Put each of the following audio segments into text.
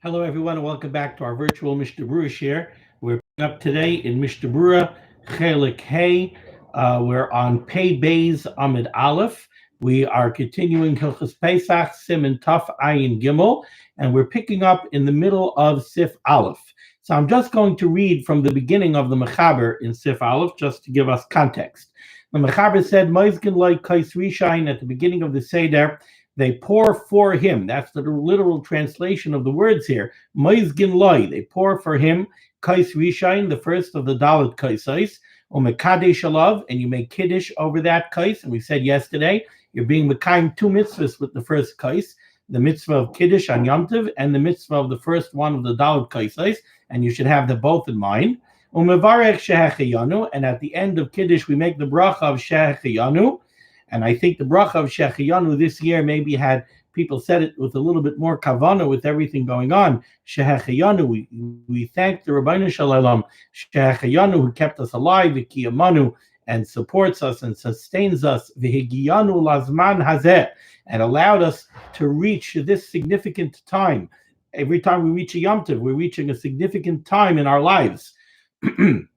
Hello, everyone, and welcome back to our virtual Mishnah Berurah share. We're picking up today in Mishnah Berurah, Chelik Hey. We're on Pei Beis Amid Aleph. We are continuing Hilchos Pesach, Siman Taf Ayin Gimel, and we're picking up in the middle of Sif Aleph. So I'm just going to read from the beginning of the Mechaber in Sif Aleph, just to give us context. The Mechaber said, Moizgen loy kais rishain, at the beginning of the Seder, they pour for him. That's the literal translation of the words here. Moizgin loy, they pour for him kais rishain, the first of the Dalit kaisais, umekadesh alav, and you make kiddush over that kais. And we said yesterday, you're being mekayim two mitzvahs with the first kais, the mitzvah of kiddush on Yom Tov and the mitzvah of the first one of the Dalit kaisais, and you should have them both in mind. Umevarech shehechayanu, and at the end of kiddush we make the bracha of shehechayanu. And I think the bracha of Shehechayanu this year maybe had people said it with a little bit more kavana with everything going on. Shehechayanu, we thank the Rabbeinu Shalom, Shehechayanu, who kept us alive, V'kiyamanu, and supports us and sustains us, V'higiyanu lazman hazeh, and allowed us to reach this significant time. Every time we reach a Yom Tov, we're reaching a significant time in our lives. V'emchal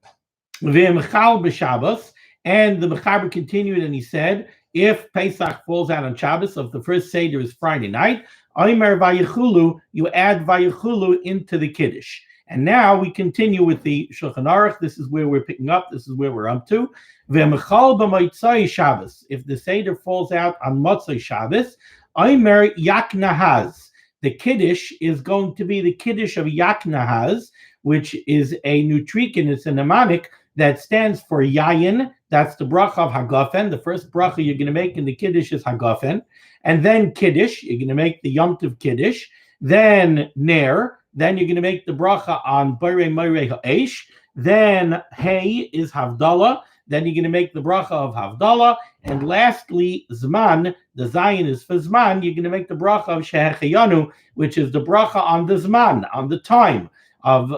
b'Shabbos, and the Mechaber continued and he said, if Pesach falls out on Shabbos, so if the first Seder is Friday night, Omer Vayechulu, you add Vayechulu into the Kiddush. And now we continue with the Shulchan Aruch. This is where we're picking up. This is where we're up to. V'mechal b'motzai Shabbos. If the Seder falls out on Motzai Shabbos, Omer Yaknahaz. The Kiddush is going to be the Kiddush of Yaknahaz, which is a nutrican, it's a mnemonic that stands for Yayin. That's the bracha of Hagafen. The first bracha you're going to make in the Kiddush is Hagafen. And then Kiddush, you're going to make the Yom Tov Kiddush. Then Ner. Then you're going to make the bracha on Borei Moirei Ha'esh. Then Hey is Havdalah. Then you're going to make the bracha of Havdalah. And lastly, Zman, the Zion is for Zman. You're going to make the bracha of Shehechayanu, which is the bracha on the Zman, on the time of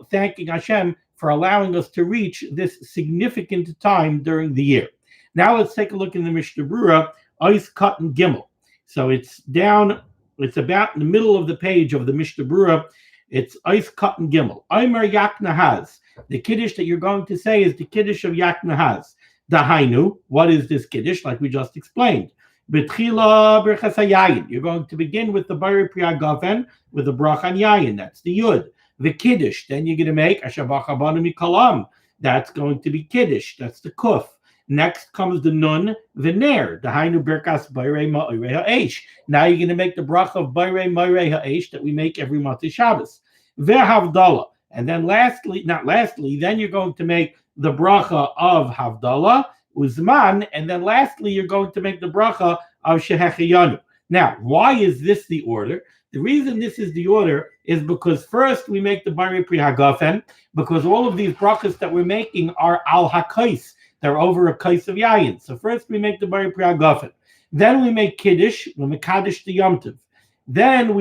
thanking Hashem for allowing us to reach this significant time during the year. Now let's take a look in the Mishnah Berurah, Ois Katan Gimel. So it's down, it's about in the middle of the page of the Mishnah Berurah. It's Ois Katan Gimel. Omer Yaknahaz. The Kiddush that you're going to say is the Kiddush of Yaknahaz. Dahainu, what is this Kiddush? Like we just explained. Betchila Berchas HaYayin. You're going to begin with the Borei Pri Hagafen, with the bracha on Yayin. That's the Yud. The Kiddush, then you're going to make Ashavach Habanu Mikalam. That's going to be Kiddush. That's the Kuf. Next comes the Nun, the Ner, the Hainu Berkas Borei Moirei Ha'esh. Now you're going to make the bracha of Borei Moirei Ha'esh that we make every month of Shabbos. Ve'havdalah. And then then you're going to make the bracha of Havdalah, Uzman, and then lastly, you're going to make the bracha of Shehechayanu. Now, why is this the order? The reason this is the order is because first we make the Borei Pri Hagafen, because all of these brachas that we're making are al hakais. They're over a kais of yayin. So first we make the Borei Pri Hagafen. Then we make Kiddush, we make Kaddish the Yom Tov. Then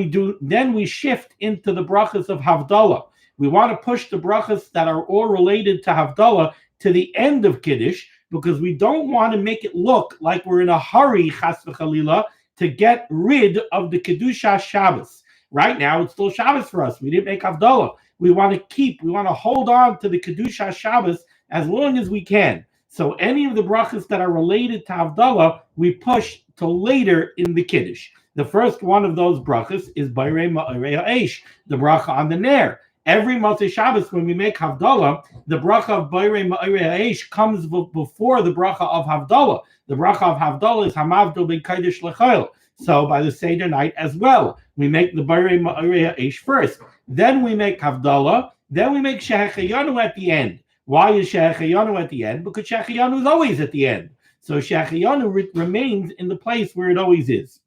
we shift into the brachas of Havdalah. We want to push the brachas that are all related to Havdalah to the end of Kiddush, because we don't want to make it look like we're in a hurry, chas v'chalila, to get rid of the Kedusha Shabbos. Right now, it's still Shabbos for us. We didn't make Havdalah. We want to hold on to the Kedusha Shabbos as long as we can. So any of the brachas that are related to Havdalah, we push to later in the Kiddush. The first one of those brachas is Borei Moirei Ha'esh, the bracha on the Ner. Every Motzei Shabbos, when we make Havdalah, the bracha of Borei Moirei Ha'esh comes before the bracha of Havdalah. The bracha of Havdalah is Hamavdol Ben Kodesh L'Chol. So by the Seder night as well, we make the Borei Moirei Ha'esh first. Then we make Havdalah. Then we make Shehechayanu at the end. Why is Shehechayanu at the end? Because Shehechayanu is always at the end. So Shehechayanu remains in the place where it always is.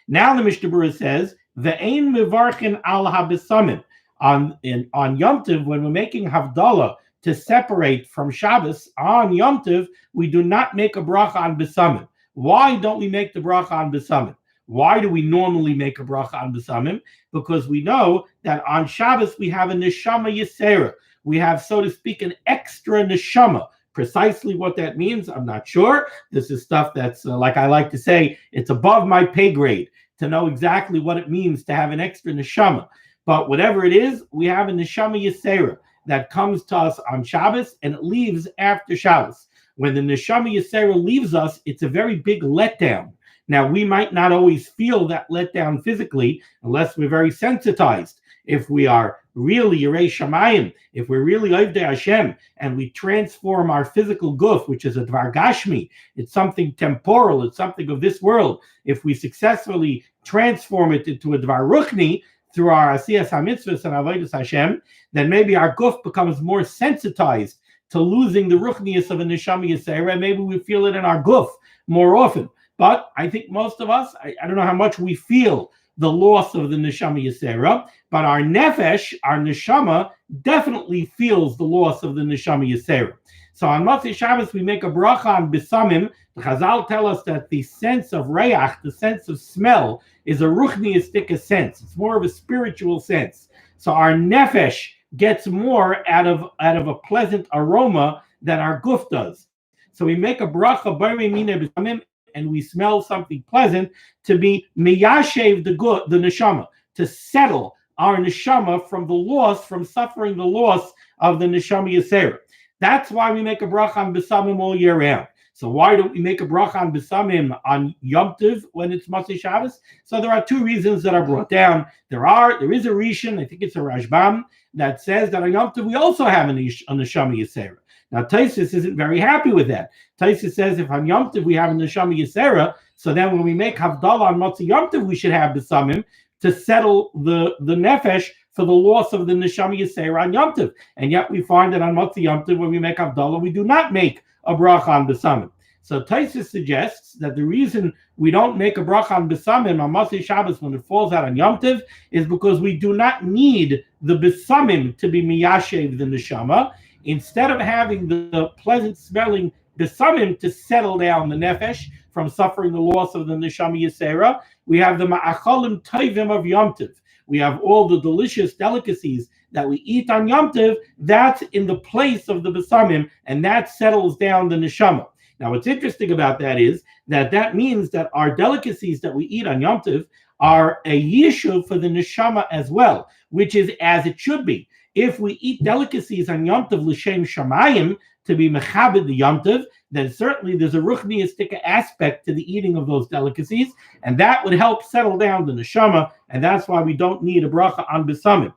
Now the Mishnah Berurah says, Ve'ein mevarchin al habesamim. On Yom Tov, when we're making Havdalah to separate from Shabbos, on Yom Tov, we do not make a bracha on Besamim. Why don't we make the bracha on Besamim? Why do we normally make a bracha on Besamim? Because we know that on Shabbos we have a neshama yisera. We have, so to speak, an extra neshama. Precisely what that means, I'm not sure. This is stuff that's, like I like to say, it's above my pay grade to know exactly what it means to have an extra neshama. But whatever it is, we have a neshama yisera that comes to us on Shabbos and it leaves after Shabbos. When the neshama yisera leaves us, it's a very big letdown. Now, we might not always feel that letdown physically unless we're very sensitized. If we are really Yerei Shamayim, if we're really Ovdei Hashem, and we transform our physical guf, which is a Dvar Gashmi, it's something temporal, it's something of this world. If we successfully transform it into a Dvar Ruchni through our Asiyas HaMitzvahs and Avodas Hashem, then maybe our guf becomes more sensitized to losing the Ruchnius of a Neshama Yisera, and maybe we feel it in our guf more often. But I think most of us, I don't know how much we feel the loss of the Neshama Yisera, but our Nefesh, our Neshama, definitely feels the loss of the Neshama Yisera. So on Motzei Shabbos, we make a bracha on Bisamim. The Chazal tell us that the sense of Reach, the sense of smell, is a Ruchniistic sense. It's more of a spiritual sense. So our Nefesh gets more out of a pleasant aroma than our Guf does. So we make a bracha, Barei Mina Bisamim, and we smell something pleasant to be miyashev the neshama, to settle our neshama from the loss, from suffering the loss of the neshama yisera. That's why we make a bracha on Bisamim all year round. So why don't we make a bracha on Bisamim on Yom Tov when it's Motzei Shabbos? So there are two reasons that are brought down. There is a Rishon, I think it's a Rashbam, that says that on Yom Tov we also have a neshama yisera. Now, Taisus isn't very happy with that. Taisus says if on Yom Tov we have a Neshama Yisera, so then when we make Havdalah on Motzei Yom Tov, we should have Bisamim to settle the Nefesh for the loss of the Neshama Yisera on Yom Tov. And yet we find that on Motzei Yom Tov, when we make Havdalah, we do not make a bracha on Bisamim. So Taisus suggests that the reason we don't make a bracha on Bisamim on Motzei Shabbos when it falls out on Yom Tov is because we do not need the Bisamim to be Miyashev the Neshama. Instead of having the pleasant smelling Bisamim to settle down the Nefesh from suffering the loss of the Neshama Yisera, we have the Ma'achalim Tovim of Yom Tov. We have all the delicious delicacies that we eat on Yom Tov. That's in the place of the Bisamim, and that settles down the Neshama. Now, what's interesting about that is that means that our delicacies that we eat on Yom Tov are a yishuv for the Neshama as well, which is as it should be. If we eat delicacies on Yom Tov l'shem shamayim, to be mechabed the Yom Tov, then certainly there's a ruchniistic aspect to the eating of those delicacies, and that would help settle down the neshama, and that's why we don't need a bracha on Bisamim.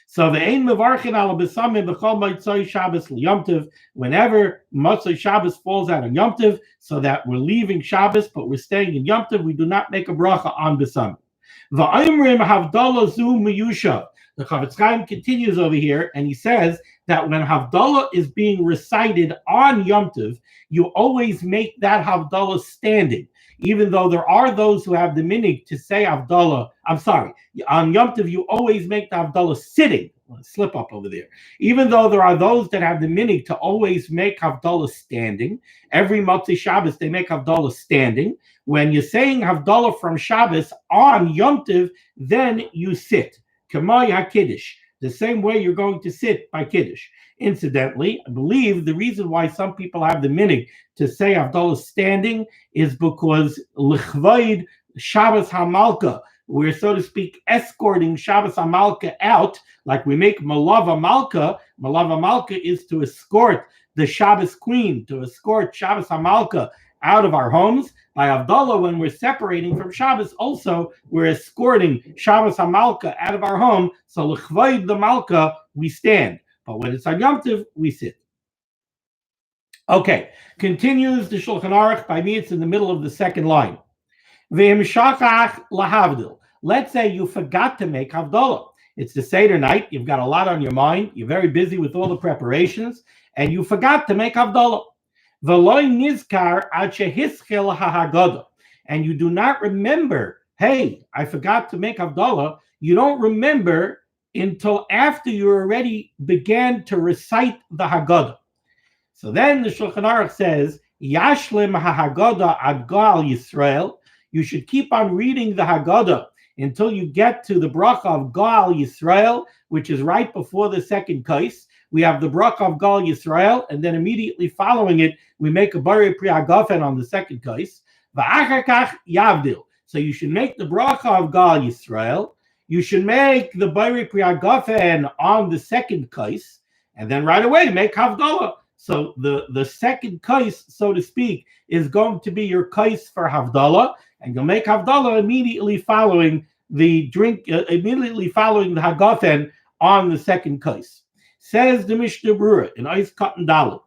So the ein mevarchin ala Bisamim b'chol motzei Shabbos l'Yom Tov, whenever Motzei Shabbos falls out on Yom Tov, so that we're leaving Shabbos, but we're staying in Yom Tov, we do not make a bracha on Bisamim. V'ayimrim havdalah zu miyushav. The Chavetz Chaim continues over here, and he says that when Havdalah is being recited on Yom Tov, you always make that Havdalah standing, even though there are those who have the minhag to say Havdalah. I'm sorry, on Yom Tov you always make the Havdalah sitting. Slip up over there. Even though there are those that have the minhag to always make Havdalah standing, every Motzei Shabbos they make Havdalah standing. When you're saying Havdalah from Shabbos on Yom Tov, then you sit. Kamay HaKiddush, the same way you're going to sit by Kiddush. Incidentally, I believe the reason why some people have the minhag to say Havdalah standing is because L'chvaid Shabbos HaMalka, we're, so to speak, escorting Shabbos HaMalka out, like we make Malav HaMalka. Malav HaMalka is to escort the Shabbos queen, to escort Shabbos HaMalka out of our homes. By Havdalah, when we're separating from Shabbos, also we're escorting Shabbos HaMalka out of our home. So l'chvaid the Malka, we stand. But when it's on Yom Tov, we sit. Okay, continues the Shulchan Aruch. By me, it's in the middle of the second line. V'himshachach lahavdil. Let's say you forgot to make Havdalah. It's the Seder night. You've got a lot on your mind. You're very busy with all the preparations, and you forgot to make Havdalah. And you do not remember, hey, I forgot to make Havdalah. You don't remember until after you already began to recite the Haggadah. So then the Shulchan Aruch says, Yashlim HaHaggadah ad Gal Yisrael. You should keep on reading the Haggadah until you get to the bracha of Gal Yisrael, which is right before the second kais. We have the bracha of Gal Yisrael, and then immediately following it, we make a Barei Pri Hagafen on the second kais. V'achar kach yavdil. So you should make the bracha of Gal Yisrael. You should make the Borei Pri Hagafen on the second kais, and then right away make Havdalah. So the second kais, so to speak, is going to be your kais for Havdalah, and you'll make Havdalah immediately following the Hagafen on the second kais. Says the Mishnah Berurah in Eis Katan Dalet,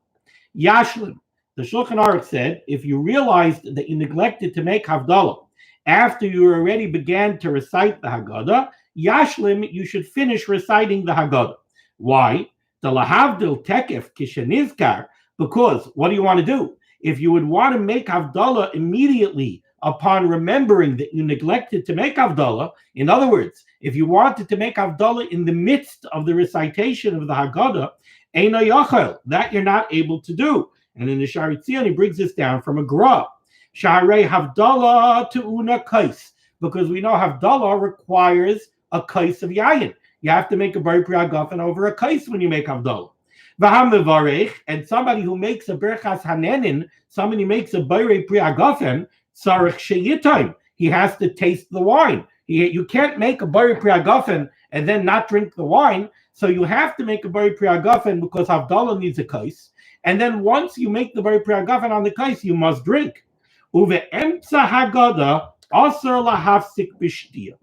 Yashlim, the Shulchan Aruch said, if you realized that you neglected to make Havdalah after you already began to recite the Haggadah, Yashlim, you should finish reciting the Haggadah. Why? The Lahavdil Tekef Kishenizkar, because what do you want to do? If you would want to make Havdalah immediately upon remembering that you neglected to make Havdalah, in other words, if you wanted to make Havdalah in the midst of the recitation of the Haggadah, Eino Yochel, that you're not able to do. And in the Shari Tzion, he brings this down from a Gra. Shaharei Havdalah Tu'una Kais, because we know Havdalah requires a kais of yayin. You have to make a Borei Pri Hagafen over a kais when you make Havdalah. V'ham mevarech, and somebody who makes a berchas hanenin, somebody who makes a Borei Pri Hagafen, tzarich sheyitayim. He has to taste the wine. You can't make a Borei Pri Hagafen and then not drink the wine. So you have to make a Borei Pri Hagafen because Havdalah needs a kais. And then once you make the Borei Pri Hagafen on the kais, you must drink. Uve emtza Haggadah asar lahafsik b'shtia.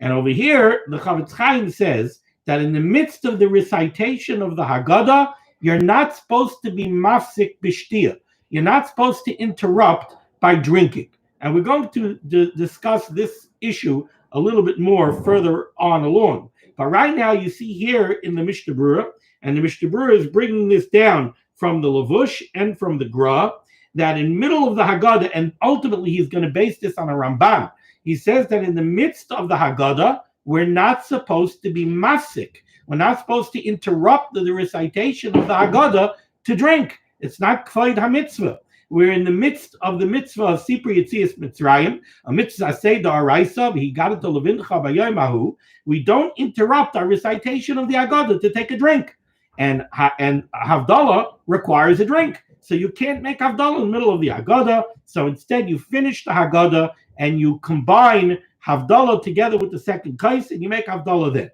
And over here, the Chavetz Chaim says that in the midst of the recitation of the Haggadah, you're not supposed to be mafsik b'shtia. You're not supposed to interrupt by drinking. And we're going to discuss this issue a little bit more further on along. But right now, you see here in the Mishnah Berurah, and the Mishnah Berurah is bringing this down from the Lavush and from the Gra, that in middle of the Haggadah, and ultimately he's going to base this on a Ramban, he says that in the midst of the Haggadah, we're not supposed to be mafsik. We're not supposed to interrupt the recitation of the Haggadah to drink. It's not K'vod HaMitzvah. We're in the midst of the mitzvah of Sipur Yetzias Mitzrayim, a mitzvah Seder Araisa, he got it to Levincha B'Yomahu. We don't interrupt our recitation of the Haggadah to take a drink. And Havdalah requires a drink. So you can't make Havdalah in the middle of the Haggadah. So instead you finish the Haggadah and you combine Havdalah together with the second kais and you make Havdalah then.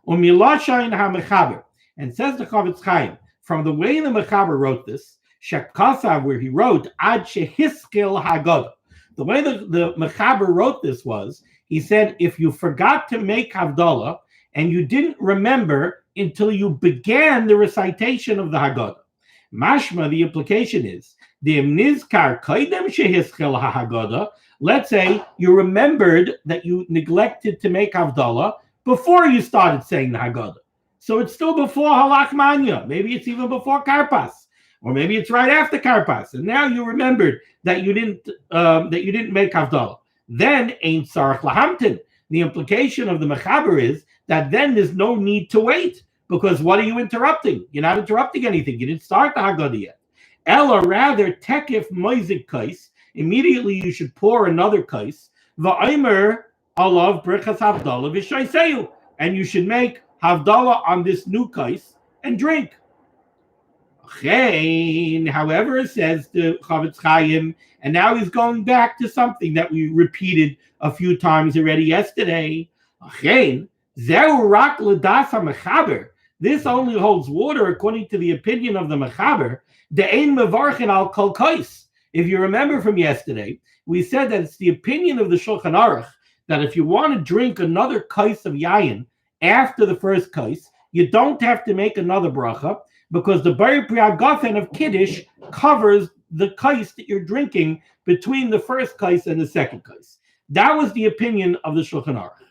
Umilashayin HaMechaber. And says the Chavetz Chaim, from the way the Mechaber wrote this, Shekasav, where he wrote, Ad Shehiskil Haggadah. The way the Mechaber wrote this was, he said, if you forgot to make Havdalah and you didn't remember until you began the recitation of the Haggadah. Mashma, the implication is, let's say you remembered that you neglected to make Havdalah before you started saying the Haggadah. So it's still before Halach Manya. Maybe it's even before Karpas. Or maybe it's right after Karpas. And now you remembered that you didn't make Havdalah. Then Ein Sarach Lahamtin. The implication of the Mechaber is that then there's no need to wait. Because what are you interrupting? You're not interrupting anything. You didn't start the Haggadah yet. Ella, rather, tekif moizik kais. Immediately you should pour another kais. Va'aymer alav brechas havdalah v'shayseyu. And you should make havdalah on this new kais and drink. However, it says the Chavetz Chaim, and now he's going back to something that we repeated a few times already yesterday. Zeu rak l'das hamechaber. This only holds water according to the opinion of the Mechaber. De'ein mevarchin al kol kais. If you remember from yesterday, we said that it's the opinion of the Shulchan Aruch that if you want to drink another kais of yayin after the first kais, you don't have to make another bracha because the Borei Pri Hagafen of Kiddush covers the kais that you're drinking between the first kais and the second kais. That was the opinion of the Shulchan Aruch.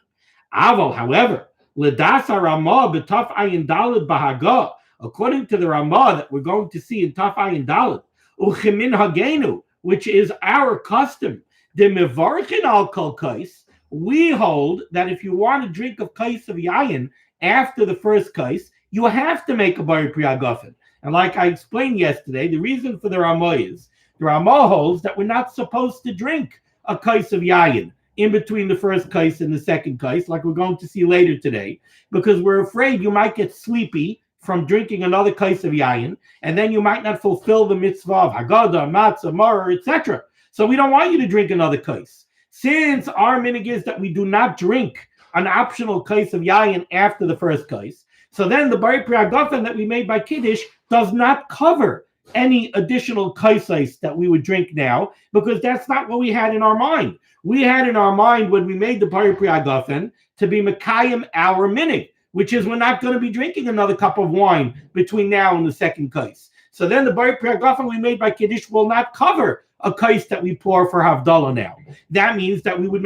Aval, however, L'dasa Ramah b'taf ayin daled b'haga, according to the Ramah that we're going to see in Taf ayin daled, uchemin hagenu, which is our custom, the mevarchin al kol kais, we hold that if you want to drink a kais of yayin after the first kais, you have to make a Borei Pri Hagafen. And like I explained yesterday, the reason for the Ramah is, the Ramah holds that we're not supposed to drink a kais of yayin in between the first kais and the second kais, like we're going to see later today, because we're afraid you might get sleepy from drinking another kais of yayin, and then you might not fulfill the mitzvah of Haggadah, Matzah, Maror, etc. So we don't want you to drink another kais. Since our minig is that we do not drink an optional kais of yayin after the first kais, so then the bari priagafen that we made by Kiddush does not cover any additional kaisais that we would drink now, because that's not what we had in our mind. We had in our mind when we made the bari priagafen to be Mekayim our minig, which is we're not going to be drinking another cup of wine between now and the second kais. So then the bari priagafen we made by Kiddush will not cover a kais that we pour for Havdalah now. That means that we would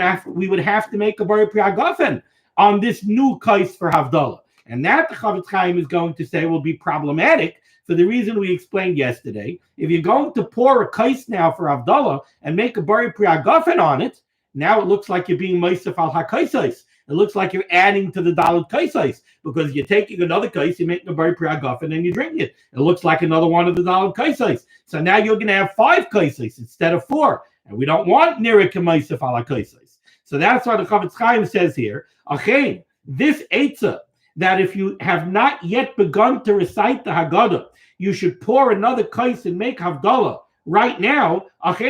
have to make a bari priagafen on this new kais for Havdalah. And that the Chavetz Chaim is going to say will be problematic for the reason we explained yesterday. If you're going to pour a kais now for Havdalah and make a bari priagafen on it, now it looks like you're being meisef al ha-kaisais. It looks like you're adding to the daled kaisais, because you're taking another kais, you're making a bari priagafen, and you're drinking it. It looks like another one of the daled kaisais. So now you're going to have 5 kaisais instead of 4. And we don't want nirik and meisef al ha-kaisais. So that's why the Chavetz Chaim says here, okay, this eitzah, that if you have not yet begun to recite the Haggadah, you should pour another kais and make Havdalah right now. That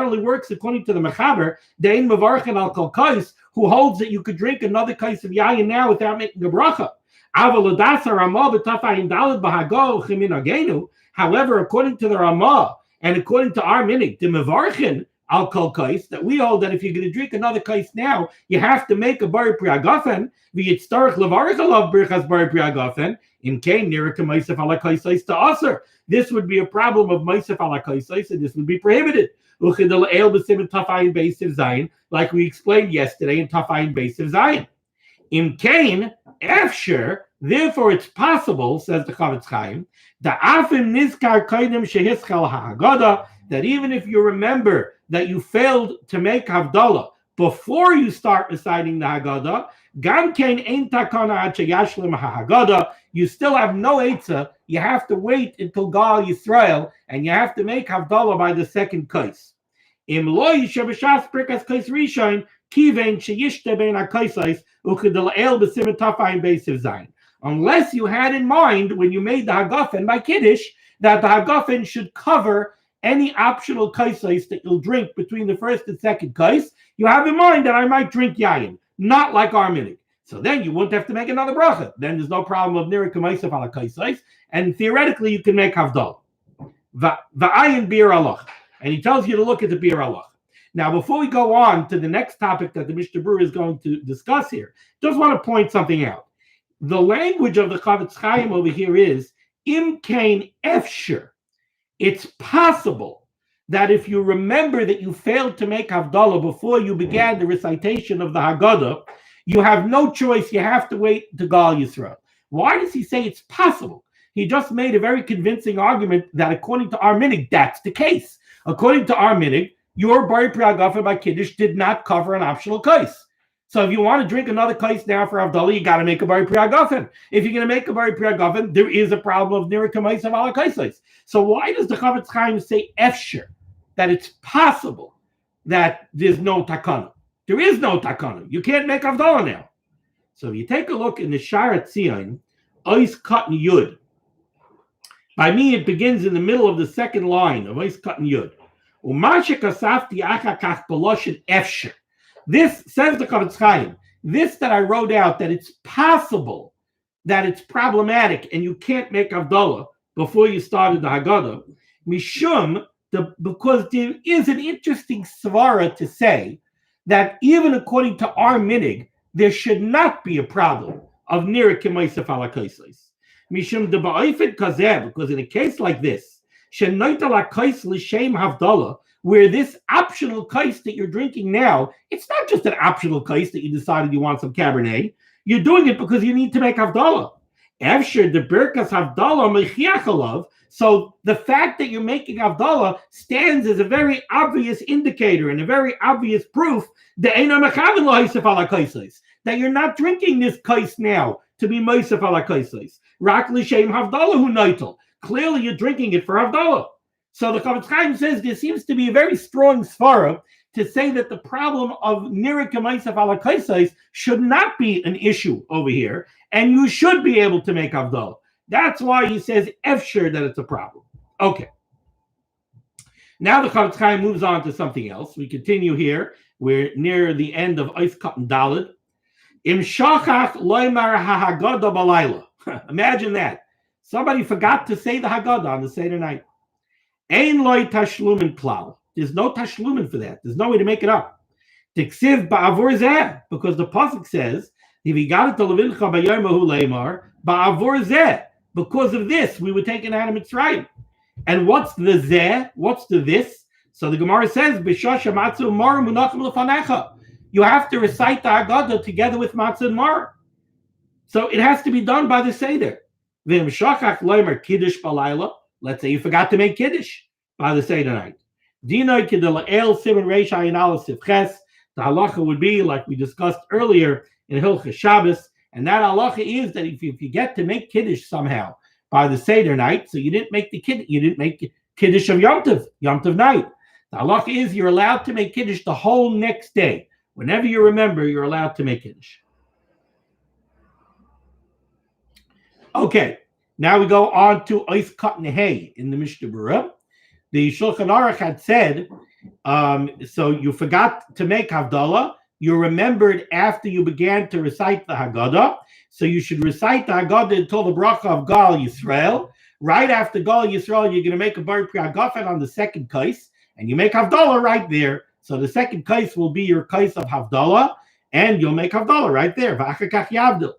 only works according to the Mechaber, Dein Mevarchen al Kol Kais, who holds that you could drink another kais of yayin now without making a bracha. However, according to the Ramah and according to our minig, the Mevarchen al Kol Kais, that we hold that if you're going to drink another kais now, you have to make a bari priagafen. V'yitztarich levarich alav birchas bari priagafen. In kain nirika meisef ala kaisais to aser. This would be a problem of meisef ala kaisais, and this would be prohibited. Uchidel el b'sim and tafayin beisiv zayin, like we explained yesterday in tafayin beisiv zayin. In kain efsher, therefore it's possible, says the Chavetz Chaim, the afim nizkar kaidem shehischal ha'agada, that even if you remember that you failed to make Havdalah before you start reciting the Haggadah, Gam Kain Ein Takana Ad Sheyashlim HaHaggadah, you still have no Eitzah. You have to wait until Gal Yisrael, and you have to make Havdalah by the second kais. Im lo yishav b'shas birkas kais rishon, kivein sheyishte bein ha-kaisais, u'chedel el b'simen tafayin beisiv zayin. Unless you had in mind, when you made the Hagafen by Kiddush, that the Hagafen should cover any optional kaisais that you'll drink between the first and second kais, you have in mind that I might drink yayin, not like our minig. So then you won't have to make another bracha. Then there's no problem of nirik k'maisef ala kaisais, and theoretically you can make havdalah. Va'ayin bir Allah, and he tells you to look at the bir Allah. Now, before we go on to the next topic that the Mishnah Berurah is going to discuss here, just want to point something out. The language of the Chavetz Chaim over here is im kain efsher. It's possible that if you remember that you failed to make Havdalah before you began the recitation of the Haggadah, you have no choice. You have to wait to Gal Yisrael. Why does he say it's possible? He just made a very convincing argument that according to our minig, that's the case. According to our minig, your bari priagafen by Kiddush did not cover an optional kais. So if you want to drink another kais now for Havdalah, you got to make a bari priagafen. If you're going to make a bari priagafen, there is a problem of nirik k'maisef ala kaisais. So why does the Chavetz Chaim say efsher, that it's possible that there's no takana? There is no takana. You can't make Havdalah now. So if you take a look in the Shara Tzion, Ois Katan Yud. By me, it begins in the middle of the second line of Ois Katan Yud. Umashik asafti achakach beloshin efsher. This, says the Chavetz Chaim, this that I wrote out, that it's possible that it's problematic and you can't make Havdalah before you started the Haggadah, mishum, because there is an interesting svara to say that even according to our minig, there should not be a problem of nirik k'maisef ala kaisais. Mishum de ba'ifid kazeh, because in a case like this, shenaita la kais l'shem Havdalah, where this optional kais that you're drinking now, it's not just an optional kais that you decided you want some Cabernet. You're doing it because you need to make Havdalah. Efsher de birkas Havdalah mechiach alav. So the fact that you're making Havdalah stands as a very obvious indicator and a very obvious proof that you're not drinking this kais now to be meisef ala kaisais. Rak l'shem Havdalah hu noitel. Clearly you're drinking it for Havdalah. So the Chavetz Chaim says there seems to be a very strong svara to say that the problem of nirik k'maisef ala kaisais should not be an issue over here, and you should be able to make Havdalah. That's why he says efsher that it's a problem. Okay. Now the Chofetz Chaim moves on to something else. We continue here. We're near the end of Eis Katan Daled. Im shachach loymar hahagada balayla. Imagine that. Somebody forgot to say the Haggadah on the Seder night. Ein loy tashlumin klal. There's no tashlumin for that. There's no way to make it up. Tiksiv ba'avur zeh, because the pasuk says, if he got it to levincha b'yomahu leimar ba'avur zeh. Because of this, we were taken out of Mitzrayim. And what's the zeh? What's the this? So the Gemara says, b'shasha matzu mar munachim lefanecha. You have to recite the Haggadah together with matzah and mar. So it has to be done by the Seder. V'im shachach loimer kiddush balayla. Let's say you forgot to make kiddush by the Seder night. Dinoi kidel el siman reish ayin aleph sif ches. The halacha would be like we discussed earlier in Hilchos Shabbos, and that halacha is that if you get to make kiddush somehow by the Seder night, so you didn't make kiddush of Yom Tov night. The halacha is you're allowed to make kiddush the whole next day. Whenever you remember, you're allowed to make kiddush. Okay, now we go on to Eis Katan Hey in the Mishnah Berurah. The Shulchan Aruch had said, so you forgot to make Havdalah. You remembered after you began to recite the Haggadah. So you should recite the Haggadah until the bracha of Gal Yisrael. Right after Gal Yisrael, you're going to make a Bar Pri Hagafen on the second kais, and you make Havdalah right there. So the second kais will be your kais of Havdalah, and you'll make Havdalah right there. V'achakach yavdil.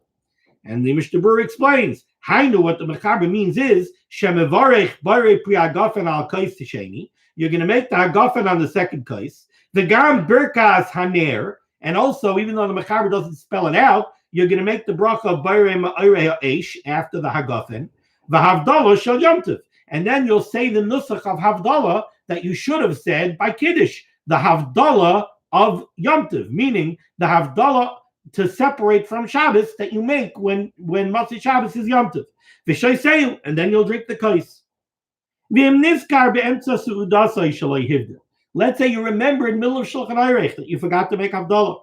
And the Mishnah Berurah explains, Hainu, what the Mechaber means is, Shemevarech Barei Pri Hagafen al kais tisheni. You're going to make the Hagafen on the second kais. The Gam Birkas Haner, and also, even though the Mechaber doesn't spell it out, you're going to make the bracha of Barei Ma'irei Ha'esh after the Hagafen. V'Havdalah Shel Yom Tov. And then you'll say the nusach of Havdalah that you should have said by Kiddush, the Havdalah of Yom Tov, meaning the Havdalah to separate from Shabbos that you make when Matzah Shabbos is Yom Tov. V'shoyseyu, and then you'll drink the kais. V'im nizkar be'emtza su'udasai shaloi hivdil. Let's say you remember in the middle of Shulchan Aruch that you forgot to make Havdalah.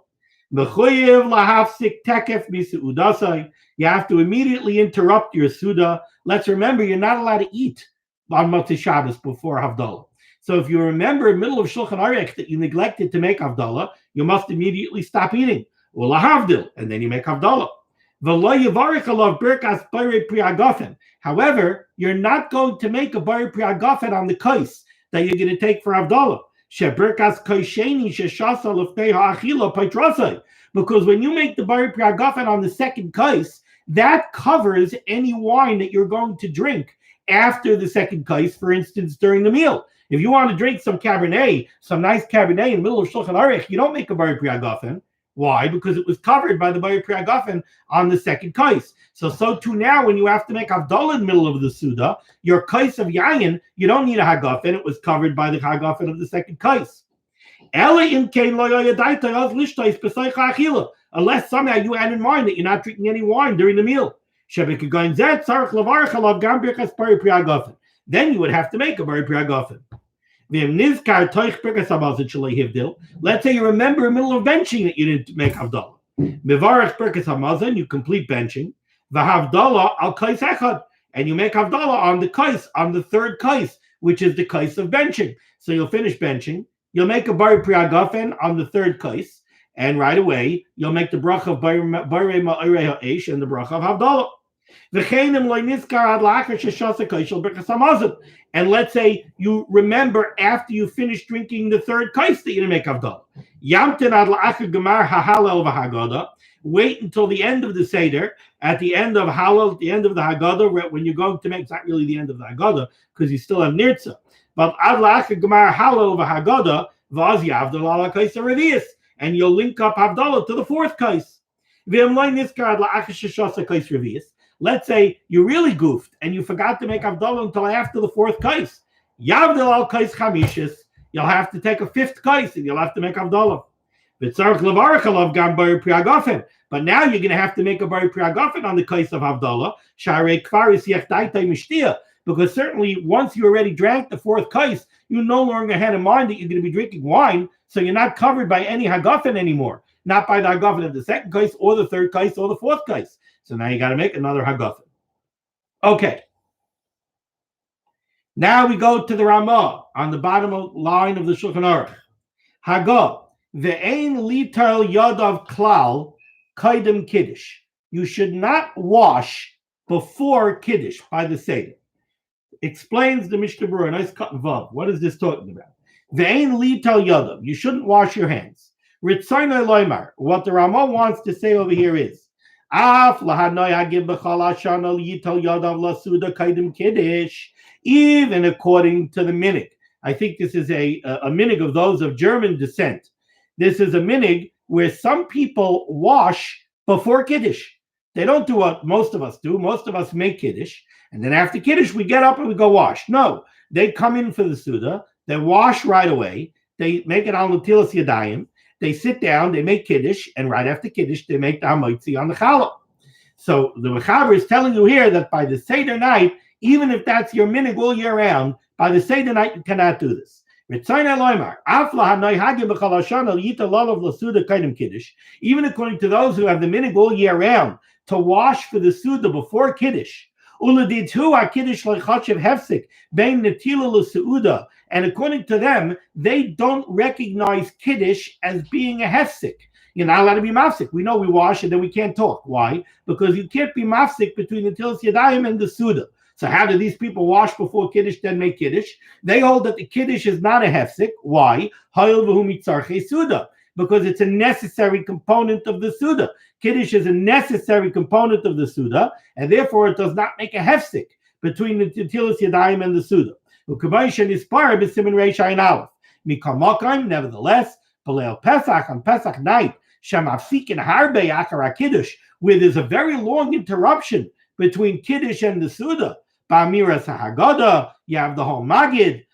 V'chuyev lahafsik tekef misu'udasai. You have to immediately interrupt your Suda. Let's remember, you're not allowed to eat on Matzah Shabbos before Havdalah. So if you remember in the middle of Shulchan Aruch that you neglected to make Havdalah, you must immediately stop eating. Or lahavdil, and then you make Havdalah. However, you're not going to make a Bar Pri Hagafen on the kais that you're going to take for Havdalah. Because when you make the Bar Pri Hagafen on the second kais, that covers any wine that you're going to drink after the second kais, for instance, during the meal. If you want to drink some Cabernet, some nice Cabernet in the middle of Shulchan Aruch, you don't make a Bar Pri Hagafen. Why? Because it was covered by the Bar Pri Hagafen on the second kais. So too now, when you have to make Havdalah in the middle of the Suda, your kais of Yayin, you don't need a Hagafen. It was covered by the Hagafen of the second kais. Unless somehow you had in mind that you're not drinking any wine during the meal. Then you would have to make a Bar Pri Hagafen. Let's say you remember in the middle of benching that you didn't make Havdalah. You complete benching. Al kais echad, and you make Havdalah on the kais, on the third kais, which is the kais of benching. So you'll finish benching. You'll make a Bar Pri Hagafen on the third kais, and right away you'll make the bracha of Barei Ma'irei Ha'esh and the bracha of Havdalah. And let's say you remember after you finish drinking the third kais that you didn't make Havdalah. Wait until the end of the Seder, at the end of Halal, at the end of the Haggadah, when you're going to make, it's not really the end of the Haggadah, because you still have Nirtza. But ad la'achar gemar Halal v'Haggadah, v'az yavdal ala kais revius, and you'll link up Havdalah to the fourth kais. Let's say you really goofed and you forgot to make Havdalah until after the fourth kais. Yavdal al kais chamishis. You'll have to take a fifth kais and you'll have to make Havdalah. But now you're going to have to make a Bar Pri Hagafen on the kais of Havdalah. Because certainly once you already drank the fourth kais, you no longer had in mind that you're going to be drinking wine, so you're not covered by any Hagafen anymore. Not by the Hagafen of the second kais or the third kais or the fourth kais. So now you got to make another Hagafen. Okay. Now we go to the Ramah on the bottom line of the Shulchan Aruch. Haga, ve'ein lital yadav klal kaidem kiddush. You should not wash before kiddush by the Seder. Explains the Mishnah Berurah, nice cut and vav. What is this talking about? Ve'ein lital yadav. You shouldn't wash your hands. Ritzaynai loymar. What the Ramah wants to say over here is, Af lahanoi hagib b'chal hashana lital yadav lasuda kaidem kiddush. Even according to the minig. I think this is a minig of those of German descent. This is a minig where some people wash before Kiddush. They don't do what most of us do. Most of us make Kiddush, and then after Kiddush, we get up and we go wash. No, they come in for the Suda, they wash right away, they make it on Latilas Yadayim, they sit down, they make Kiddush, and right after Kiddush, they make the Hamoitzi on the Challah. So the Mechaber is telling you here that by the Seder night, even if that's your minig all year round, by the Seder night you cannot do this. Even according to those who have the minig all year round to wash for the Suda before Kiddush. And according to them, they don't recognize Kiddush as being a hefsek. You're not allowed to be mafsik. We know we wash and then we can't talk. Why? Because you can't be mafsik between the Tilas Yadayim and the Suda. So how do these people wash before Kiddush, then make Kiddush? They hold that the Kiddush is not a hefsek. Why? Because it's a necessary component of the Suda. Kiddush is a necessary component of the Suda, and therefore it does not make a hefsek between the Tilas Yadayim and the Suda. Nevertheless, Palel Pesach on Pesach night, Shamafsikin Harbe Achara Kiddush, where there's a very long interruption between Kiddush and the Suda. Ba'amiras ha'Haggadah, you have the whole Magid.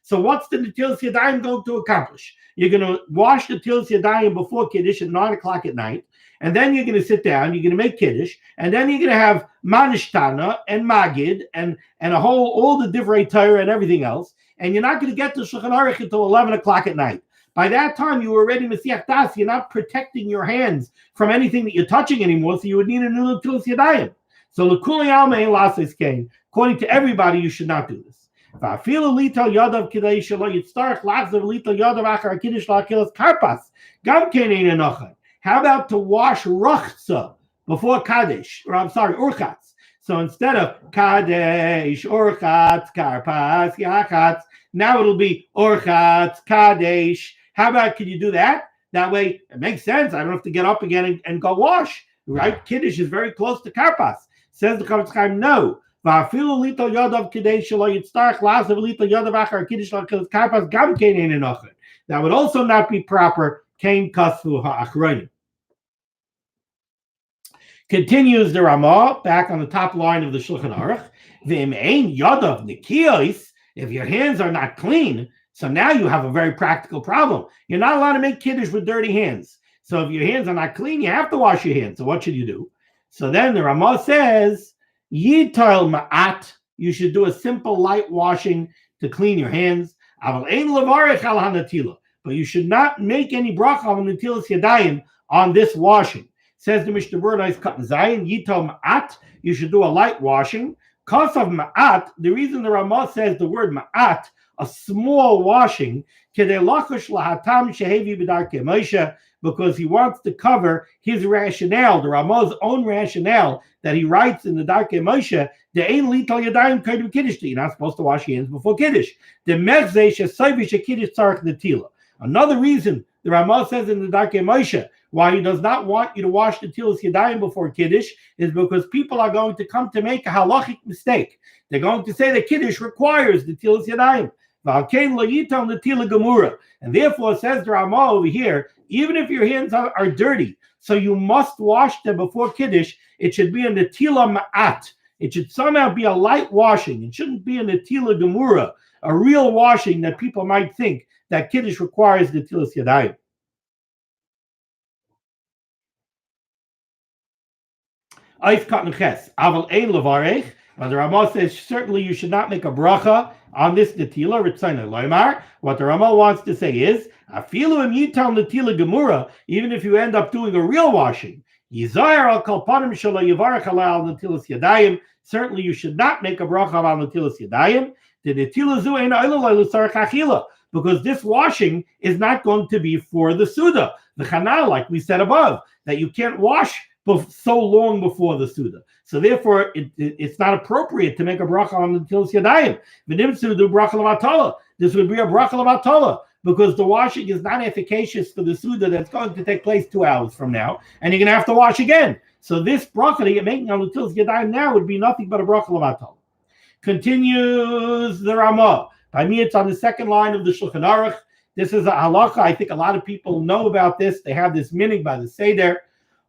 So what's the Netilas Yadayim going to accomplish? You're going to wash the Netilas Yadayim before Kiddush at 9 o'clock at night, and then you're going to sit down, you're going to make Kiddush, and then you're going to have Manishtana and Magid and all the Divrei Torah and everything else, and you're not going to get to Shulchan Aruch until 11 o'clock at night. By that time, you were already Mesiach Das. You're not protecting your hands from anything that you're touching anymore, so you would need a new Netilas Yadayim. So, L'kuli alma ein lases kain. According to everybody, you should not do this. Va'afilu lital yadav kidei shelo yitztarach lachzav lital yadav achar kiddush la'akilas karpas. Gam kein ein enochan. How about to wash rachza before Kadesh? Or I'm sorry, urchatz. So instead of Kadesh, urchatz, karpas, yachatz, now it'll be urchatz, Kadesh. How about, can you do that? That way, it makes sense. I don't have to get up again and go wash, right? Kiddush is very close to karpas. Says the Chavetz Chaim, no. That would also not be proper. Continues the Ramah, back on the top line of the Shulchan Aruch. If your hands are not clean, so now you have a very practical problem. You're not allowed to make Kiddush with dirty hands. So if your hands are not clean, you have to wash your hands. So what should you do? So then the Ramah says, Yital ma'at, you should do a simple light washing to clean your hands. But you should not make any bracha on the Netilas Yadayim on this washing. Says the Mishnah Berurah, cut Zayin, Yital ma'at, you should do a light washing. Cause of ma'at, the reason the Ramah says the word ma'at, a small washing, because he wants to cover his rationale, the Ramah's own rationale that he writes in the Darkei Moshe, you're not supposed to wash your hands before Kiddush. Another reason the Ramah says in the Darkei Moshe why he does not want you to wash the Tilas Yadayim before Kiddush is because people are going to come to make a halachic mistake. They're going to say that Kiddush requires the Tilas Yadayim. And therefore, says the Ramah over here, even if your hands are dirty, so you must wash them before Kiddush, it should be a netila ma'at. It should somehow be a light washing. It shouldn't be a netila gemura, a real washing that people might think that Kiddush requires netilas yadayim. Eif katan ches, aval ein levarech. But the Ramah says certainly you should not make a bracha on this netila. Ritzayna loymar. What the Ramah wants to say is, afilu im yital netila gemura. Even if you end up doing a real washing, Yizayer al kalpanim shelo yivarech al natilas yadayim. Certainly, you should not make a bracha al natilas yadayim. The netilas zu ein oilolay l'tzarech achila, because this washing is not going to be for the suda. The chana, like we said above, that you can't wash so long before the suda. So therefore, it's not appropriate to make a bracha on the netilas yadayim. V'nimtzu do bracha l'vatala. This would be a bracha l'vatala, because the washing is not efficacious for the suda that's going to take place 2 hours from now, and you're going to have to wash again. So this bracha that you're making on the netilas yadayim now would be nothing but a bracha l'vatala. Continues the Ramah. By me, it's on the second line of the Shulchan Aruch. This is a halacha. I think a lot of people know about this. They have this minig by the Seder.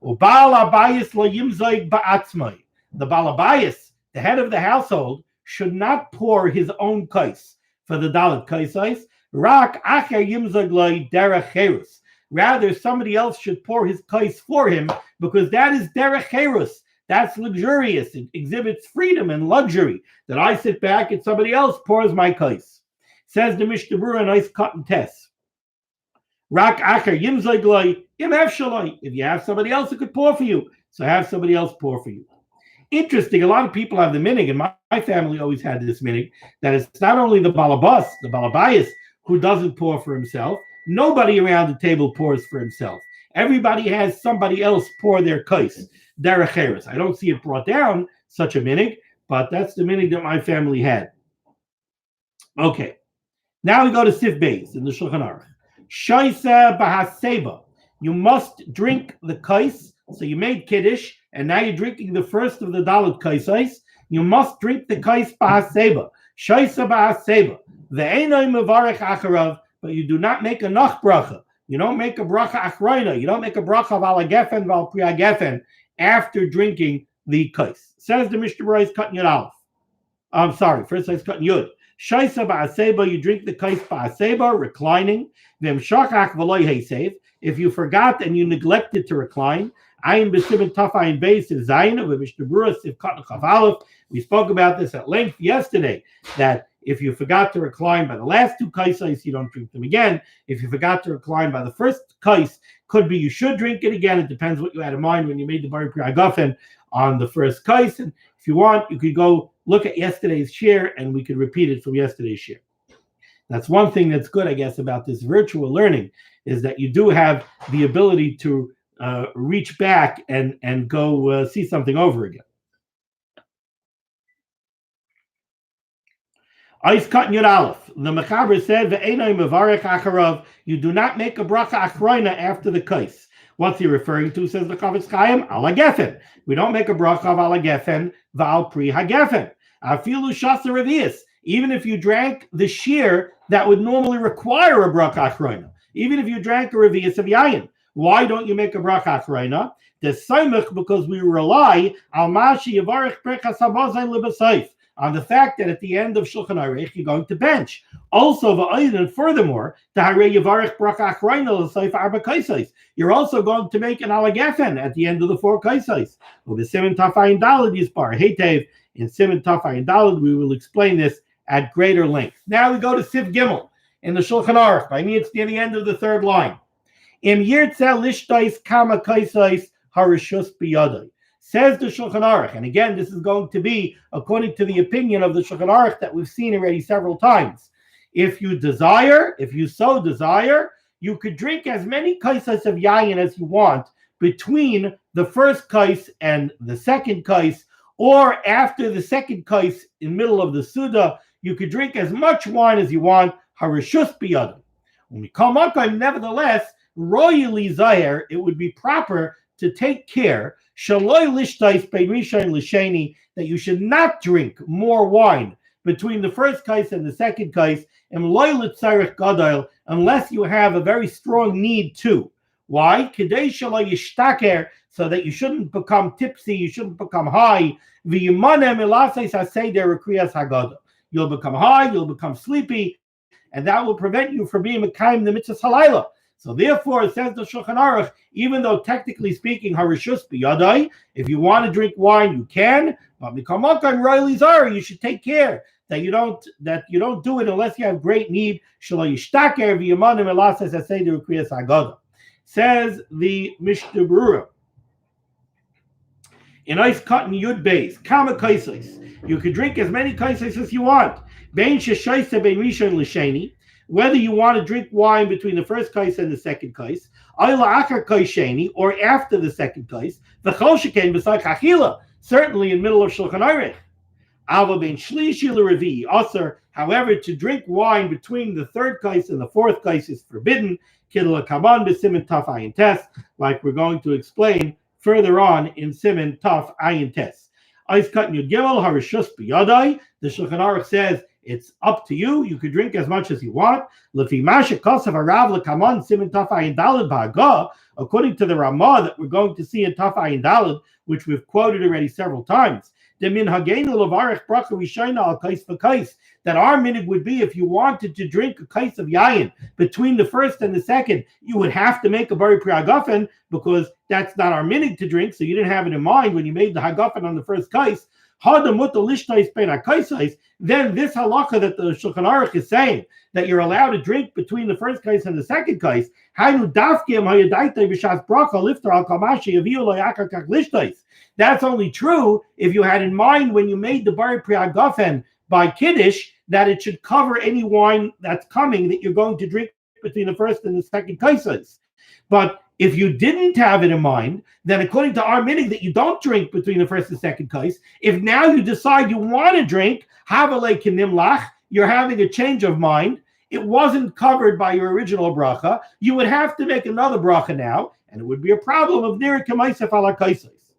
Ubal abayis lo yimzoig ba'atzmai. The Baal Abayis, the head of the household, should not pour his own kais for the dalit kaisais. Rak acher yimzoig lo derech cherus. Rather, somebody else should pour his kais for him, because that is derech cherus. That's luxurious. It exhibits freedom and luxury. That I sit back and somebody else pours my kais. Says the Mishnah Berurah, a nice cut and test. Rak acher yimzoig lo yimhev shaloi. If you have somebody else who could pour for you, so have somebody else pour for you. Interesting, a lot of people have the minig, and my family always had this minig, that it's not only the balabas, the balabayas, who doesn't pour for himself. Nobody around the table pours for himself. Everybody has somebody else pour their kais. Derech cherus. I don't see it brought down, such a minig, but that's the minig that my family had. Okay. Now we go to Sif Beis in the Shulchan Aruch. Shaisa bahaseba. You must drink the kais. So you made kiddush, and now you're drinking the first of the dalit kaisais. You must drink the kais bahaseba. Shaisa bahaseba. Ve'enoi mevarech acharav. But you do not make a nach bracha. You don't make a bracha achroina. You don't make a bracha of ala gefen val priya gefen after drinking the kais. Says the Mishnah Berurah is cutting Yud Aleph. I'm sorry, first it's cutting Yud. Shaisa ba'aseba, you drink the kais ba'aseba, reclining. V'em shachach v'loy heisev. If you forgot and you neglected to recline, ayin b'siman taf ayin beis is zayin of the Mishnah Berurah sif cut chaf aleph. We spoke about this at length yesterday, that if you forgot to recline by the last two kaisais, you don't drink them again. If you forgot to recline by the first kais, could be you should drink it again. It depends what you had in mind when you made the Bari Pri Hagafen on the first kais. And if you want, you could go look at yesterday's share and we could repeat it from yesterday's share. That's one thing that's good, I guess, about this virtual learning, is that you do have the ability to reach back and go see something over again. Ice cut Yud Aleph. The Mechaber said, "Ve'enoi mevarech acharav." You do not make a bracha achroina after the kais. What's he referring to? Says the Chavetz Chaim, ala gefen. We don't make a bracha of ala gefen v'al pri hagefen. Afilu shasa revius. Even if you drank the shear that would normally require a bracha achroina, even if you drank a revius of yayin, why don't you make a bracha achroina? The saimach, because we rely al mashi yavarech brechas habazayin libasayif, on the fact that at the end of Shulchan Aruch you're going to bench. Also, and furthermore, you're also going to make an alagefen at the end of the 4 kaisais. In Siman Tafayin Dalad, we will explain this at greater length. Now we go to Sif Gimel in the Shulchan Aruch. By me, it's near the end of the 3rd line. Im yirtzel lishtais kama kaisais harishus biyadai. Says the Shulchan Aruch, and again, this is going to be according to the opinion of the Shulchan Aruch that we've seen already several times. If you so desire, you could drink as many kaisas of yayin as you want between the first kais and the second kais, or after the second kais in middle of the suda, you could drink as much wine as you want. Harishus biyadai. When we come up, nevertheless, royally zahir, it would be proper to take care that you should not drink more wine between the first kais and the second kais, unless you have a very strong need to. Why? So that you shouldn't become tipsy, you shouldn't become high. You'll become high, you'll become sleepy, and that will prevent you from being Mekayim the mitzvah halayla. So therefore, it says the Shulchan Aruch, even though technically speaking, harishus biyadai, if you want to drink wine, you can, but mikamakon royally zara, you should take care that you don't do it unless you have great need. Says the Mishnah Berurah. In ice cotton yud bays, kama kaisos. You could drink as many kaisos as you want. Bein sheshaisa bein rishon l'sheni. Whether you want to drink wine between the first kais and the second kais, ayla achar kaisheni, or after the second kais, v'chol shekain b'say chachila, certainly in middle of Shulchan Aruch. Ava bein shlishi l'revi, also, however, to drink wine between the third kais and the fourth kais is forbidden. Kidla kaman b'simin taf ayin tes, like we're going to explain further on in Siman taf ayin tes. Ice cutting yud gimel harishus b'yadai. The Shulchan Aruch says it's up to you. You could drink as much as you want. According to the Ramah that we're going to see in Taf Ayin Daled, which we've quoted already several times, that our minhag would be if you wanted to drink a kais of yayin between the first and the second, you would have to make a bari pri hagafen, because that's not our minhag to drink, so you didn't have it in mind when you made the hagafen on the first kais. Then this halacha that the Shulchan Aruch is saying that you're allowed to drink between the first kais and the second kais, that's only true if you had in mind when you made the bari pri hagafen by kiddush that it should cover any wine that's coming that you're going to drink between the first and the second kaisos. But if you didn't have it in mind, then according to our minhag that you don't drink between the first and second kais, if now you decide you want to drink, havalei kinimlach, you're having a change of mind, it wasn't covered by your original bracha, you would have to make another bracha now, and it would be a problem of nira kamaisef ala kaisos.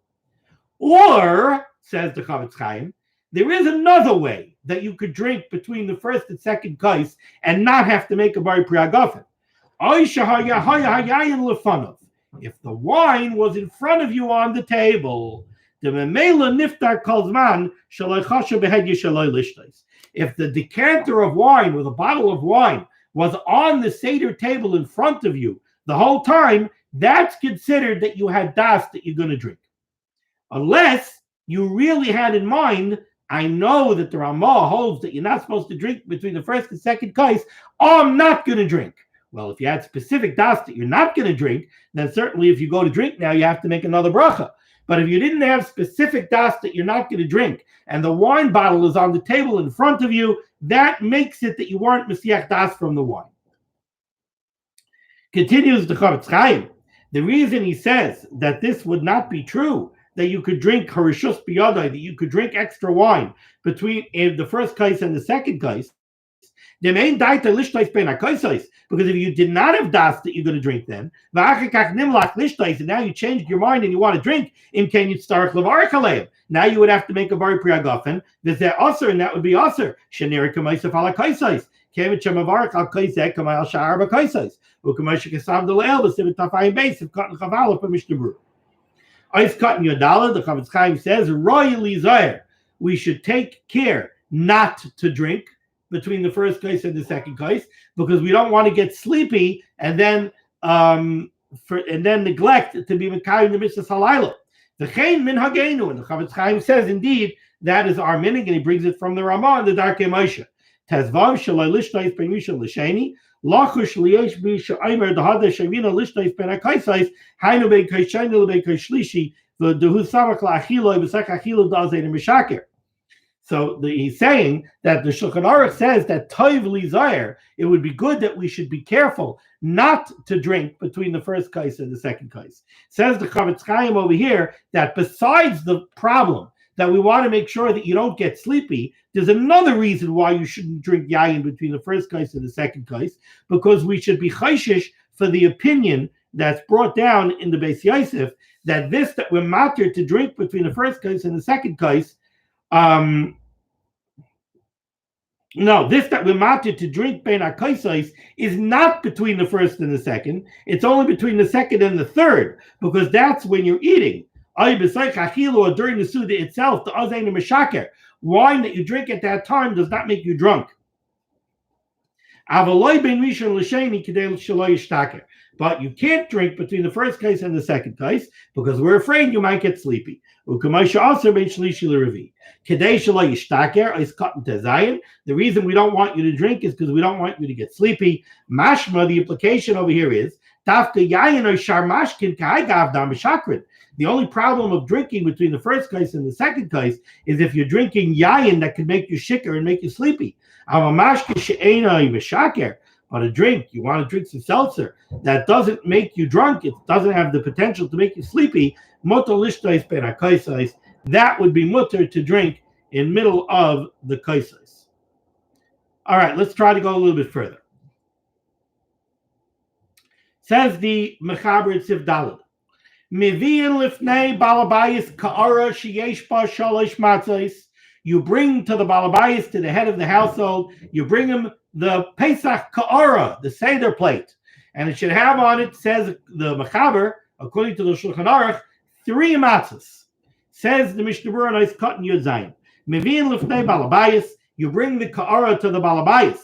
Or, says the Chavetz Chaim, there is another way that you could drink between the first and second kais and not have to make a bari pri hagafen. If the wine was in front of you on the table, if the decanter of wine or the bottle of wine was on the Seder table in front of you the whole time, that's considered that you had das that you're going to drink. Unless you really had in mind, I know that the Ramah holds that you're not supposed to drink between the first and second kais, I'm not going to drink. Well, if you had specific das that you're not going to drink, then certainly if you go to drink now, you have to make another bracha. But if you didn't have specific das that you're not going to drink, and the wine bottle is on the table in front of you, that makes it that you weren't mesiach das from the wine. Continues the Chavetz Chaim. The reason he says that this would not be true, that you could drink harishus biyadai, that you could drink extra wine between the first kais and the second kais, because if you did not have das that you're going to drink then, and now you changed your mind and you want to drink, now you would have to make a bari pri hagafen, and that would be aser. Ice cut in Yodala, the Chavetz Chaim says, royally zayer, we should take care not to drink between the first kais and the second kais, because we don't want to get sleepy and then neglect to be mekayim the mitzvah halayla. The chein min hagenu, and the Chavetz Chaim says, indeed, that is our minhag, and he brings it from the Ramah and the Darkei Moshe. Tezvav shalai lishtayis ben rishon l'sheni, lachush liyesh bi she'aymer dahada shavina lishtayis ben hakaisais, hainu ben kaishaynu lebein kaishlishi, v'dehu samach la'achiloi b'sach achiloi da'azein mishaker. So he's saying that the Shulchan Aruch says that toiv li zayer, it would be good that we should be careful not to drink between the first kais and the second kais. Says the Chavetz Chaim over here that besides the problem that we want to make sure that you don't get sleepy, there's another reason why you shouldn't drink yayin between the first kais and the second kais, because we should be chayshish for the opinion that's brought down in the Beis Yosef that this that we're matter to drink between the first kais and the second kais. This that we're matter to drink bein hakaisais is not between the first and the second. It's only between the second and the third, because that's when you're eating. During the Suda itself, the azayin mishaker, wine that you drink at that time does not make you drunk. But you can't drink between the first case and the second case because we're afraid you might get sleepy. The reason we don't want you to drink is because we don't want you to get sleepy. Mashma, the implication over here is that The only problem of drinking between the first case and the second case is if you're drinking yayin that can make you shikker and make you sleepy. But a drink, you want to drink some seltzer that doesn't make you drunk, it doesn't have the potential to make you sleepy, that would be mutter to drink in middle of the kaisais. All right, let's try to go a little bit further. Says the Mechaber Tziv Daled. Miviin lifnei balabayis ka'ara sheyesh ba shalosh matzos. You bring to the balabayis, to the head of the household, you bring him the Pesach ka'ara, the Seder plate. And it should have on it, says the Mechaber, according to the Shulchan Aruch, 3 matzos. Says the Mishnah Berurah, nice cut in Yud Zayin. Miviin lifnei balabayis, you bring the ka'ara to the balabayis.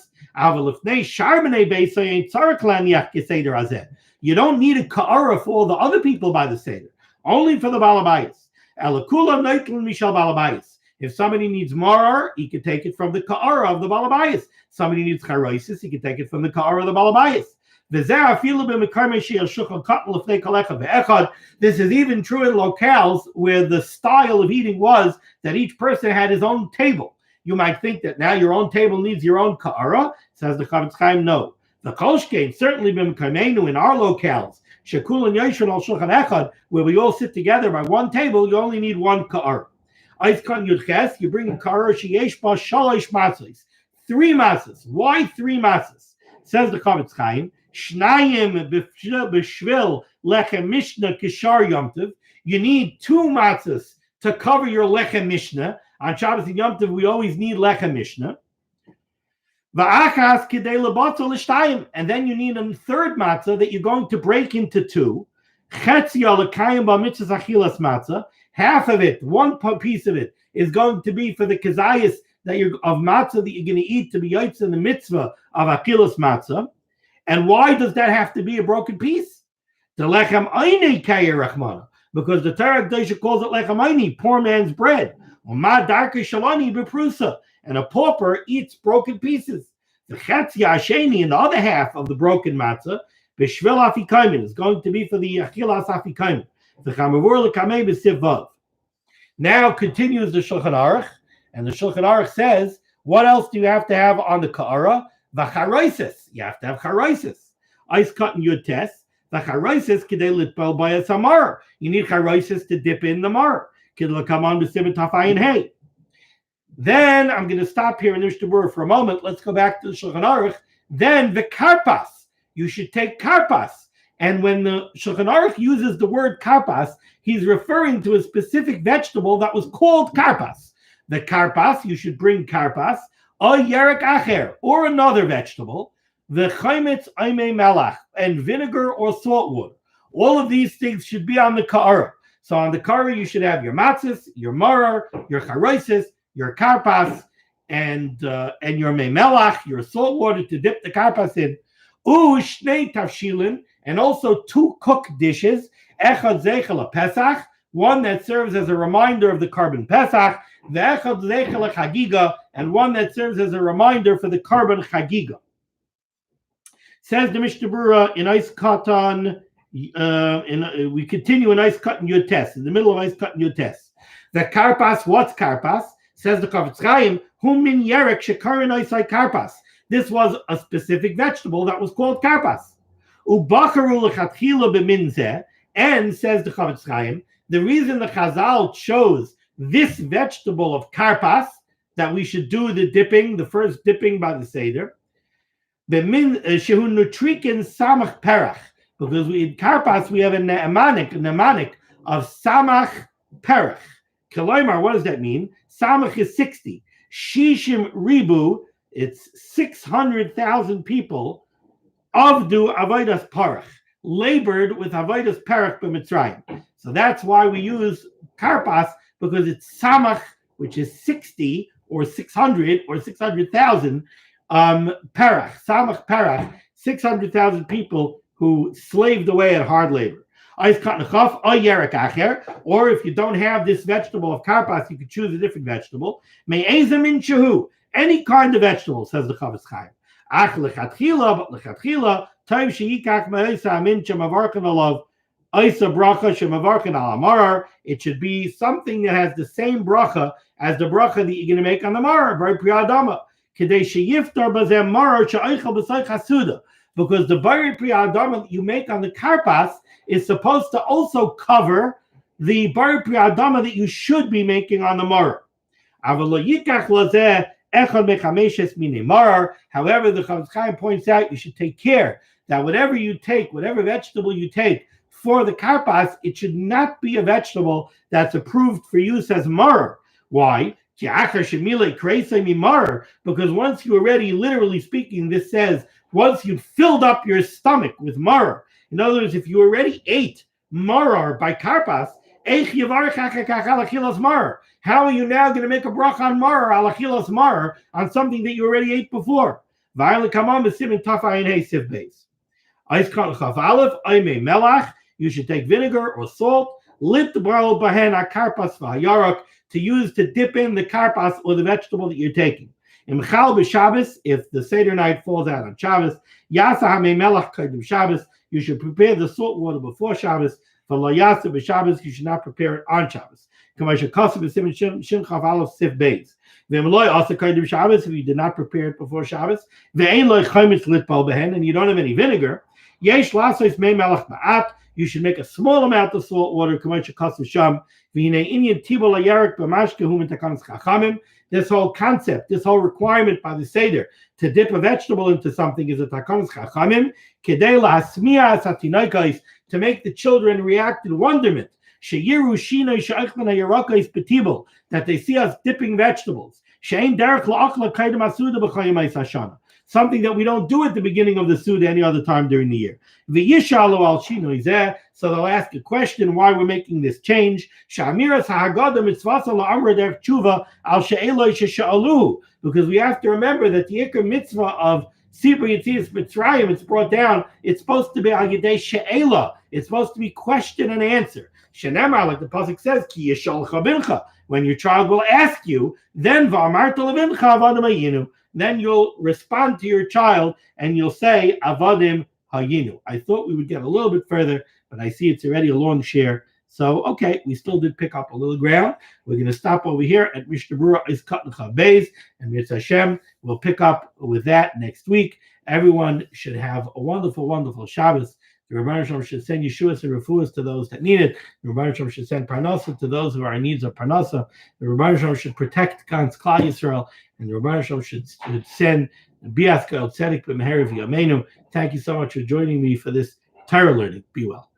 You don't need a ka'ara for all the other people by the Seder, only for the balabayis. If somebody needs marar, he can take it from the ka'ara of the balabayis. Somebody needs charaisis, he can take it from the ka'ara of the balabayis. This is even true in locales where the style of eating was that each person had his own table. You might think that now your own table needs your own ka'ara. Says the Chavetz Chaim, no. The kolshkein certainly b'mekameinu in our locales, shekulan yoshin al shulchan echad, where we all sit together by one table, you only need one ka'ara. Eiskan yudches, you bring a ka'ara sheyesh ba shalosh matzos, 3 matzos. Why 3 matzos? Says the Chavetz Chaim, shnayim b'shvil lechem mishnah kishar yomtiv. You need 2 matzos to cover your lechem mishnah. On Shabbos and Yom Tov, we always need lechem mishnah. And then you need a 3rd matzah that you're going to break into 2. Half of it, 1 piece of it, is going to be for the kazayas that you're of matzah that you're going to eat to be yotz in the mitzvah of achilas matzah. And why does that have to be a broken piece? The lechem ayni kayer rachmana, because the Torah Kedusha calls it lechem ayni, poor man's bread. And a pauper eats broken pieces. The chatzia asheni, and the other half of the broken matzah, b'shvil afikaimin, is going to be for the achilas afikaimin. The chamavur lekamei b'siv vav. Now continues the Shulchan Aruch, and the Shulchan Aruch says, what else do you have to have on the ka'ara? V'charaisis. You have to have charaisis. Ice cut in yud tes. V'charaisis k'dei litbel by a samar. You need charaisis to dip in the mar. Then I'm going to stop here in Mishnah Berurah for a moment. Let's go back to the Shulchan Aruch. Then the karpas. You should take karpas. And when the Shulchan Aruch uses the word karpas, he's referring to a specific vegetable that was called karpas. The karpas, you should bring karpas, or yerek acher, or another vegetable, the chaimetz aimei melach, and vinegar or salt water. All of these things should be on the ka'ara. So on the kara, you should have your matzis, your marar, your charaisis, your karpas, and your memelach, your salt water to dip the karpas in. Shnei tavshilin, and also 2 cooked dishes. Echad zeichel pesach, one that serves as a reminder of the carbon pesach. Ve'echad zeichel chagiga, and one that serves as a reminder for the carbon chagiga. Says the Mishnah Berurah in Ice Katan. We continue in Ice Cut and Yud Tes, in the middle of Ice Cut and Yud Tes. The karpas, what's karpas? Says the Chavetz Chaim, hum min yerek shekarin isai karpas. This was a specific vegetable that was called karpas. Ubacharu lechatchila b'minzeh, and says the Chavetz Chaim, the reason the Chazal chose this vegetable of karpas, that we should do the dipping, the first dipping by the Seder, b'min shehu nutrikin samach perach. Because in karpas we have a mnemonic of samach perach. Kalaymar, what does that mean? Samach is 60. Shishim ribu, it's 600,000 people. Avdu avodas parach, labored with avodas parach b'Mitzrayim. So that's why we use karpas, because it's samach, which is 60 or 600 or 600,000 parach. Samach parach, 600,000 people who slaved away at hard labor. Or if you don't have this vegetable of karpas, you could choose a different vegetable. Any kind of vegetable, says the Chavetz Chaim. But lechatchila, time sheikach ma'isa amincha mavarkan alav Isa bracha shemavarkin al marar. It should be something that has the same bracha as the bracha that you're going to make on the marar. Bar priyadama. Kedei sheyiftar bazem marar she'oichel b'soich hasuda. Because the bar priyadama that you make on the karpas is supposed to also cover the bar priyadama that you should be making on the marar. However, the Chavetz Chaim points out you should take care that whatever you take, whatever vegetable you take for the karpas, it should not be a vegetable that's approved for use as marar. Why? Because once you already, literally speaking, this says, once you filled up your stomach with marar. In other words, if you already ate marar by karpas, how are you now going to make a bracha on marar, al achilas marar, on something that you already ate before? You should take vinegar or salt, to use to dip in the karpas or the vegetable that you're taking. If the Seder night falls out on Shabbos, you should prepare the salt water before Shabbos. For Layasa b'Shabbos, you should not prepare it on Shabbos. If you did not prepare it before Shabbos, and you don't have any vinegar, you should make a small amount of salt water. This whole concept, this whole requirement by the Seder to dip a vegetable into something is a takanas chachamim, to make the children react in wonderment. That they see us dipping vegetables. Something that we don't do at the beginning of the Suda any other time during the year. So they'll ask a question why we're making this change. Because we have to remember that the Ikar mitzvah of Sibur Yetzias Mitzrayim, it's brought down, it's supposed to be al yedei she'ela. It's supposed to be question and answer. Shenemar, like the pasuk says, ki yishal chabincha. When your child will ask you, then v'amarta levincha avadim hayinu. Then you'll respond to your child and you'll say avadim hayinu. I thought we would get a little bit further, but I see it's already a long share. So, okay, we still did pick up a little ground. We're going to stop over here at Mishnah Berurah is Katan Chavbeis, and Mitzvah Hashem, we'll pick up with that next week. Everyone should have a wonderful, wonderful Shabbos. The Rebbeinu Shalom should send Yeshuas and Refuahs to those that need it. The Rebbeinu Shalom should send Parnasa to those who are in needs of Parnasa. The Rebbeinu Shalom should protect God's Klal Yisrael, and the Rebbeinu Shalom should send Biaska El Tzedek B'Meher V'Yameinu. Thank you so much for joining me for this Torah learning. Be well.